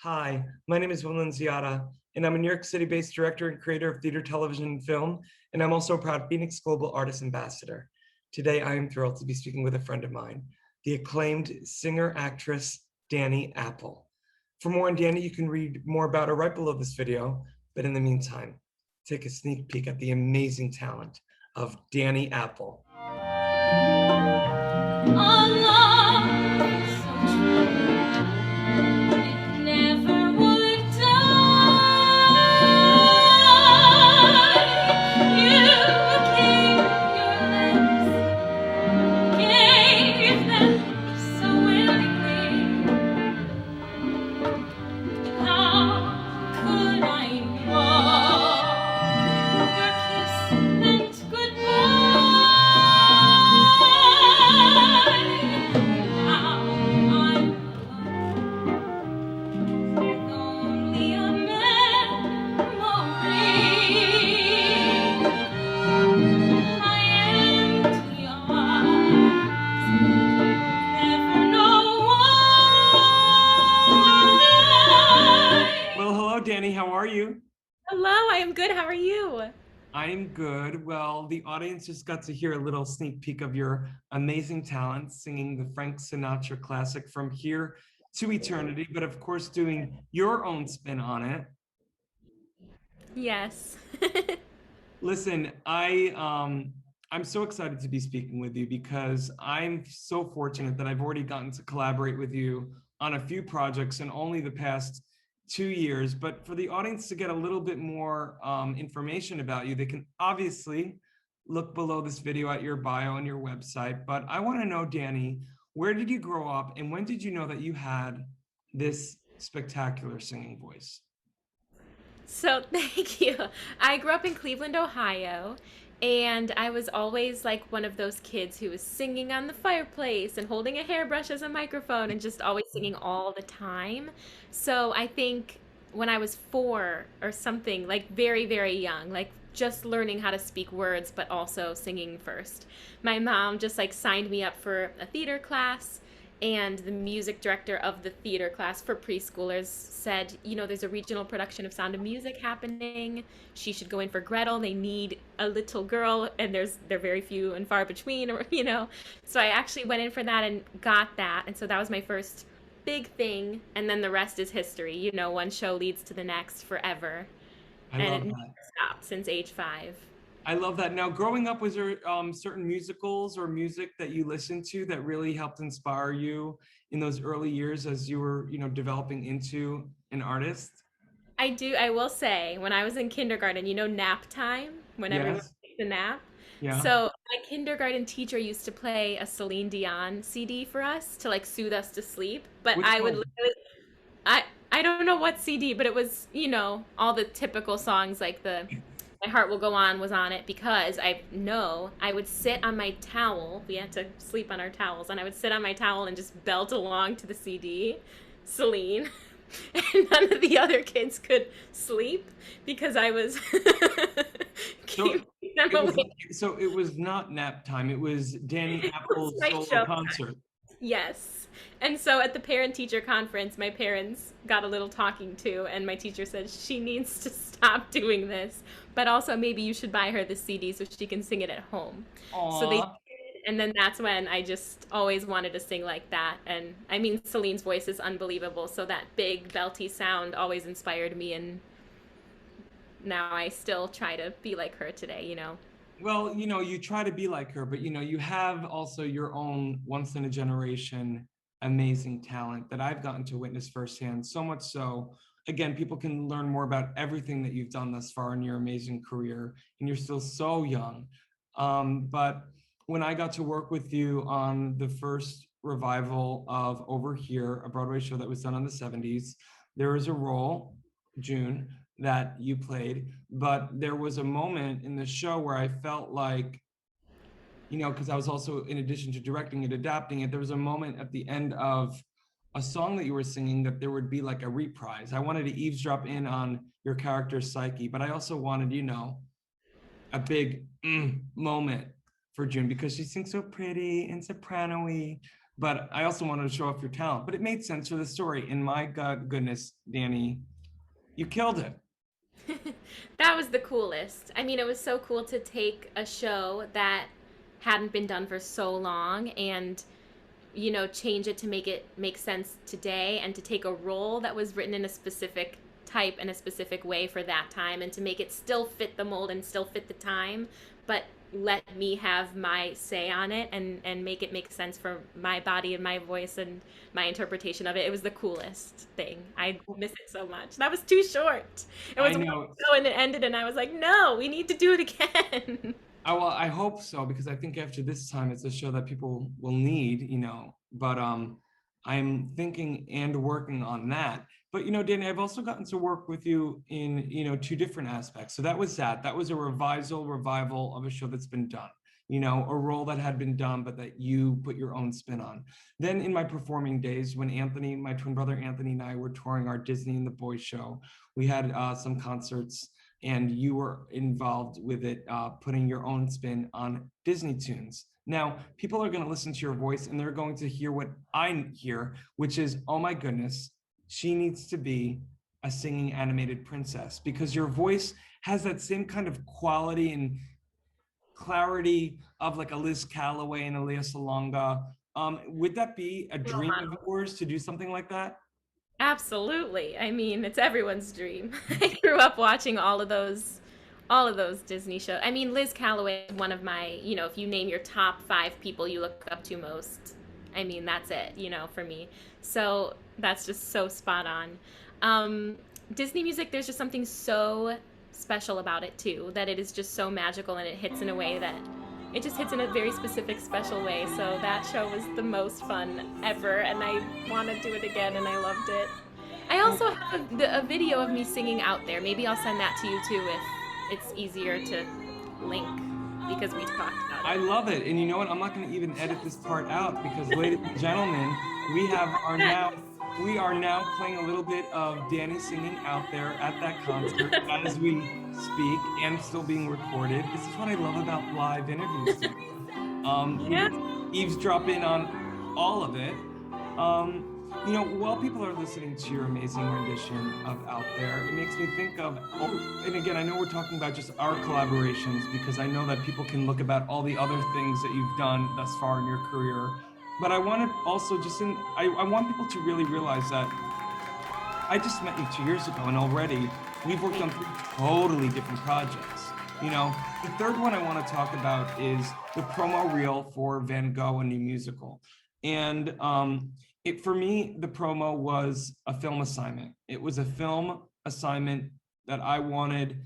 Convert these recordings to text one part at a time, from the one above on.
Hi, my name is William Ziada, and I'm a New York City-based director and creator of theater, television, and film, and I'm also a proud FENIX Global Artist Ambassador. Today, I am thrilled to be speaking with a friend of mine, the acclaimed singer-actress, DANI Apple. For more on DANI, you can read more about her right below this video, but in the meantime, take a sneak peek at the amazing talent of DANI Apple. Well, hello, DANI. How are you? Hello, I am good. How are you? I'm good. Well, the audience just got to hear a little sneak peek of your amazing talent singing the Frank Sinatra classic From Here to Eternity, but of course, doing your own spin on it. Yes. Listen, I'm so excited to be speaking with you because I'm so fortunate that I've already gotten to collaborate with you on a few projects in only the past 2 years. But for the audience to get a little bit more information about you, they can obviously look below this video at your bio on your website. But I want to know, DANI, where did you grow up and when did you know that you had this spectacular singing voice? So, thank you. I grew up in Cleveland, Ohio, and I was always like one of those kids who was singing on the fireplace and holding a hairbrush as a microphone and just always singing all the time. So, I think when I was 4 or something, like very, very young, like just learning how to speak words, but also singing first, my mom just like signed me up for a theater class. And the music director of the theater class for preschoolers said, there's a regional production of Sound of Music happening. She should go in for Gretel. They need a little girl, and they're very few and far between, or. So I actually went in for that and got that, and so that was my first big thing. And then the rest is history. One show leads to the next forever, I and love it never that. stopped since age 5. I love that. Now, growing up, was there certain musicals or music that you listened to that really helped inspire you in those early years as you were, developing into an artist? I will say, when I was in kindergarten, nap time, when everyone Yes. takes a nap. Yeah. So my kindergarten teacher used to play a Celine Dion CD for us to like soothe us to sleep. But Which I would one? literally, I don't know what CD, but it was, all the typical songs like the My Heart Will Go On was on it because I know I would sit on my towel. We had to sleep on our towels, and I would sit on my towel and just belt along to the CD, Celine, and none of the other kids could sleep because I was So keeping them it was awake. so it was not nap time. It was Danny It was Apple's my solo show. concert. Yes. And so at the parent teacher conference, my parents got a little talking to, and my teacher said she needs to stop doing this, but also maybe you should buy her the CD so she can sing it at home. So they Aw. did, and then that's when I just always wanted to sing like that. And I mean, Celine's voice is unbelievable, so that big, belty sound always inspired me, and now I still try to be like her today. Well, you try to be like her, but you have also your own once in a generation amazing talent that I've gotten to witness firsthand. So much so, again, people can learn more about everything that you've done thus far in your amazing career, and you're still so young. But when I got to work with you on the first revival of Over Here, a Broadway show that was done in the 70s, there was a role, June, that you played, but there was a moment in the show where I felt like, because I was also, in addition to directing it, adapting it, there was a moment at the end of a song that you were singing that there would be like a reprise. I wanted to eavesdrop in on your character's psyche, but I also wanted, a big moment for June because she sings so pretty and soprano-y. but I also wanted to show off your talent. But it made sense for the story. And my goodness, Danny, you killed it. That was the coolest. I mean, it was so cool to take a show that hadn't been done for so long and change it to make it make sense today, and to take a role that was written in a specific type and a specific way for that time, and to make it still fit the mold and still fit the time, but let me have my say on it, and make it make sense for my body and my voice and my interpretation of it. It was the coolest thing. I miss it so much. That was too short. It I was one know. show and it ended, and I was like, no, we need to do it again. Well, I hope so, because I think after this time, it's a show that people will need, but I'm thinking and working on that. But, Danny, I've also gotten to work with you in, two different aspects. So that was a revival of a show that's been done, a role that had been done, but that you put your own spin on. Then in my performing days, when Anthony, my twin brother Anthony, and I were touring our Disney and the Boys show, we had some concerts, and you were involved with it, putting your own spin on Disney tunes. Now, people are going to listen to your voice, and they're going to hear what I hear, which is, oh my goodness, she needs to be a singing animated princess, because your voice has that same kind of quality and clarity of like a Liz Calloway and a Lea Salonga. Would that be a dream of yours to do something like that? Absolutely. I mean, it's everyone's dream. I grew up watching all of those Disney shows. I mean, Liz Calloway is one of my, if you name your top 5 people you look up to most, I mean, that's it, for me. So that's just so spot on. Disney music, there's just something so special about it too, that it is just so magical, and it hits in a way that it just hits in a very specific, special way. So that show was the most fun ever, and I want to do it again, and I loved it. I also have a video of me singing out there. Maybe I'll send that to you too if it's easier to link, because we talked about I it. love it. And you know what? I'm not going to even edit this part out, because, ladies and gentlemen, we are now playing a little bit of Danny singing out there at that concert as we speak, and still being recorded. This is what I love about live interviews. We Yeah. get to eavesdrop in on all of it. While people are listening to your amazing rendition of Out There, it makes me think of, and again, I know we're talking about just our collaborations, because I know that people can look about all the other things that you've done thus far in your career. But I want to also I want people to really realize that I just met you 2 years ago, and already we've worked on 3 totally different projects. The third one I want to talk about is the promo reel for Van Gogh, a new musical. And for me, the promo was a film assignment. It was a film assignment that I wanted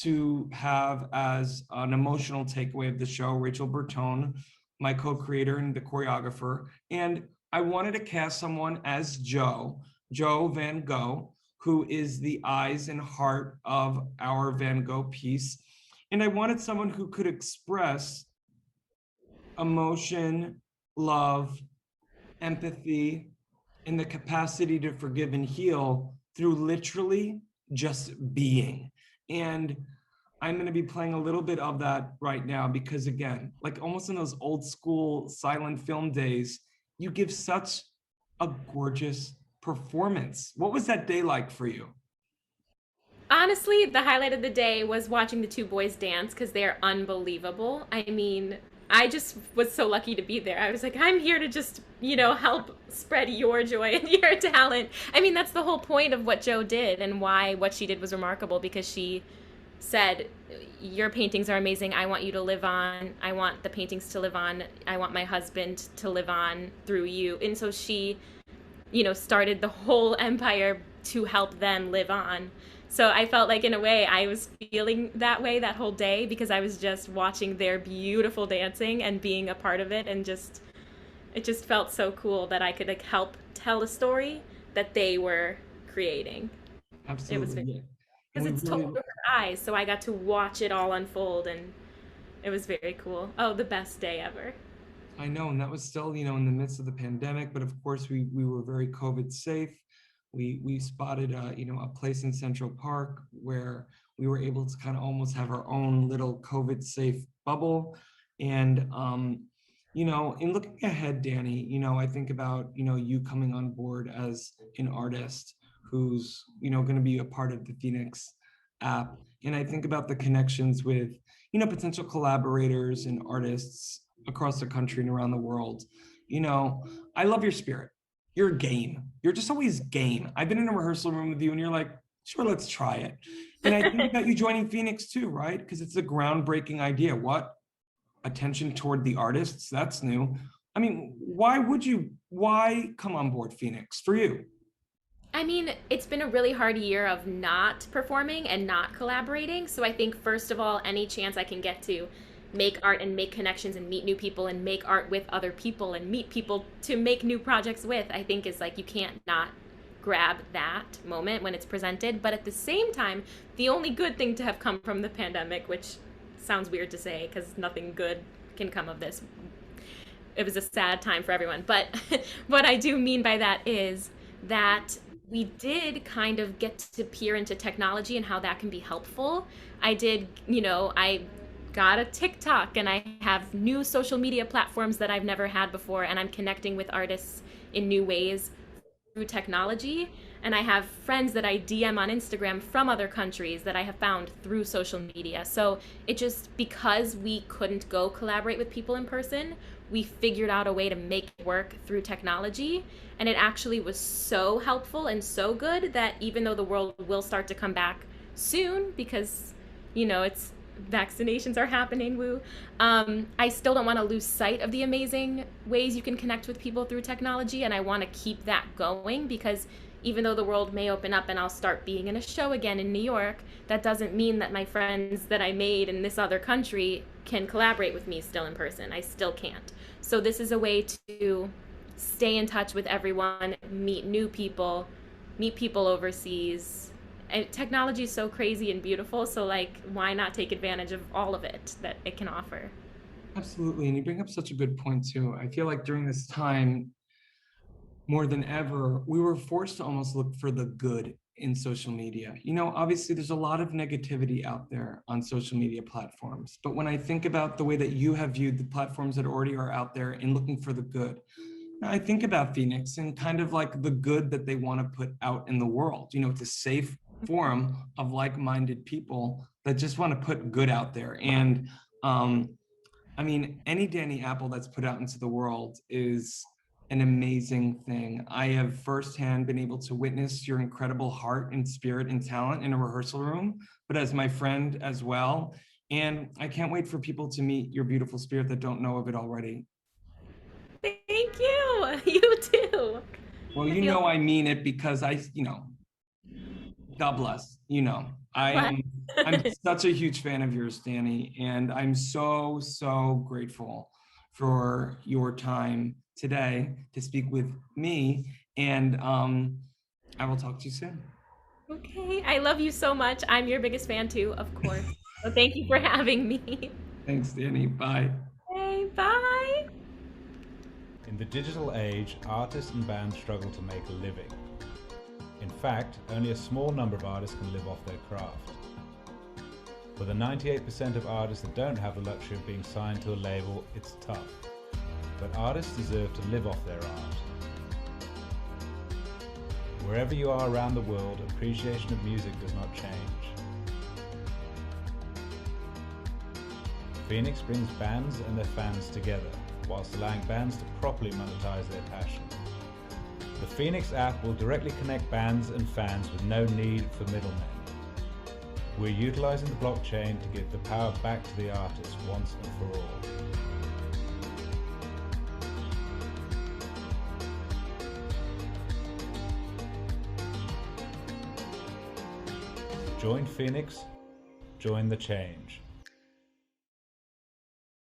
to have as an emotional takeaway of the show. Rachel Bertone, my co-creator and the choreographer, and I wanted to cast someone as Joe Van Gogh, who is the eyes and heart of our Van Gogh piece. And I wanted someone who could express emotion, love, empathy, and the capacity to forgive and heal through literally just being. And I'm going to be playing a little bit of that right now, because, again, like almost in those old school silent film days, you give such a gorgeous performance. What was that day like for you? Honestly, the highlight of the day was watching the 2 boys dance, because they're unbelievable. I mean, I just was so lucky to be there. I was like, I'm here to just, help spread your joy and your talent. I mean, that's the whole point of what Joe did, and why what she did was remarkable, because she said, your paintings are amazing. I want you to live on. I want the paintings to live on. I want my husband to live on through you. And so she, started the whole empire to help them live on. So I felt like, in a way, I was feeling that way that whole day, because I was just watching their beautiful dancing and being a part of it, and it just felt so cool that I could like help tell a story that they were creating. It was, Absolutely. Yeah. And because we it's told really, through her eyes, so I got to watch it all unfold, and it was very cool. Oh, the best day ever. I know, and that was still, in the midst of the pandemic, but of course we were very COVID safe. We spotted a place in Central Park where we were able to kind of almost have our own little COVID safe bubble. And In looking ahead, Danny, I think about, you coming on board as an artist who's, going to be a part of the Phoenix app. And I think about the connections with, potential collaborators and artists across the country and around the world. I love your spirit. You're game. You're just always game. I've been in a rehearsal room with you and you're like, sure, let's try it. And I think about you joining Phoenix too, right? Because it's a groundbreaking idea. What? Attention toward the artists? That's new. I mean, why come on board Phoenix for you? I mean, it's been a really hard year of not performing and not collaborating. So I think, first of all, any chance I can get to make art and make connections and meet new people and make art with other people and meet people to make new projects with, I think is like, you can't not grab that moment when it's presented. But at the same time, the only good thing to have come from the pandemic, which sounds weird to say because nothing good can come of this. It was a sad time for everyone. But what I do mean by that is that we did kind of get to peer into technology and how that can be helpful. I got a TikTok and I have new social media platforms that I've never had before, and I'm connecting with artists in new ways through technology. And I have friends that I DM on Instagram from other countries that I have found through social media. So it just, because we couldn't go collaborate with people in person, we figured out a way to make it work through technology. And it actually was so helpful and so good that even though the world will start to come back soon, because, it's vaccinations are happening, woo. I still don't want to lose sight of the amazing ways you can connect with people through technology. And I want to keep that going, because even though the world may open up and I'll start being in a show again in New York, that doesn't mean that my friends that I made in this other country can collaborate with me still in person. I still can't. So this is a way to stay in touch with everyone, meet new people, meet people overseas. And technology is so crazy and beautiful, so why not take advantage of all of it that it can offer? Absolutely. And you bring up such a good point too. I feel like during this time, more than ever, we were forced to almost look for the good in social media. Obviously there's a lot of negativity out there on social media platforms, but when I think about the way that you have viewed the platforms that already are out there and looking for the good, I think about Phoenix and kind of like the good that they want to put out in the world. It's a safe forum of like-minded people that just want to put good out there. And any Danny Apple that's put out into the world is an amazing thing. I have firsthand been able to witness your incredible heart and spirit and talent in a rehearsal room, but as my friend as well. And I can't wait for people to meet your beautiful spirit that don't know of it already. Thank you. You too. Well, I feel I mean it because God bless, I what? am, I'm such a huge fan of yours, Danny, and I'm so, so grateful for your time today to speak with me. And I will talk to you soon. Okay. I love you so much. I'm your biggest fan too, of course. So thank you for having me. Thanks, Danny. Bye. Hey, bye. In the digital age, artists and bands struggle to make a living. In fact, only a small number of artists can live off their craft. For the 98% of artists that don't have the luxury of being signed to a label, it's tough. But artists deserve to live off their art. Wherever you are around the world, appreciation of music does not change. Phoenix brings bands and their fans together, whilst allowing bands to properly monetize their passion. The Phoenix app will directly connect bands and fans with no need for middlemen. We're utilizing the blockchain to give the power back to the artist once and for all. Join Phoenix, join the change.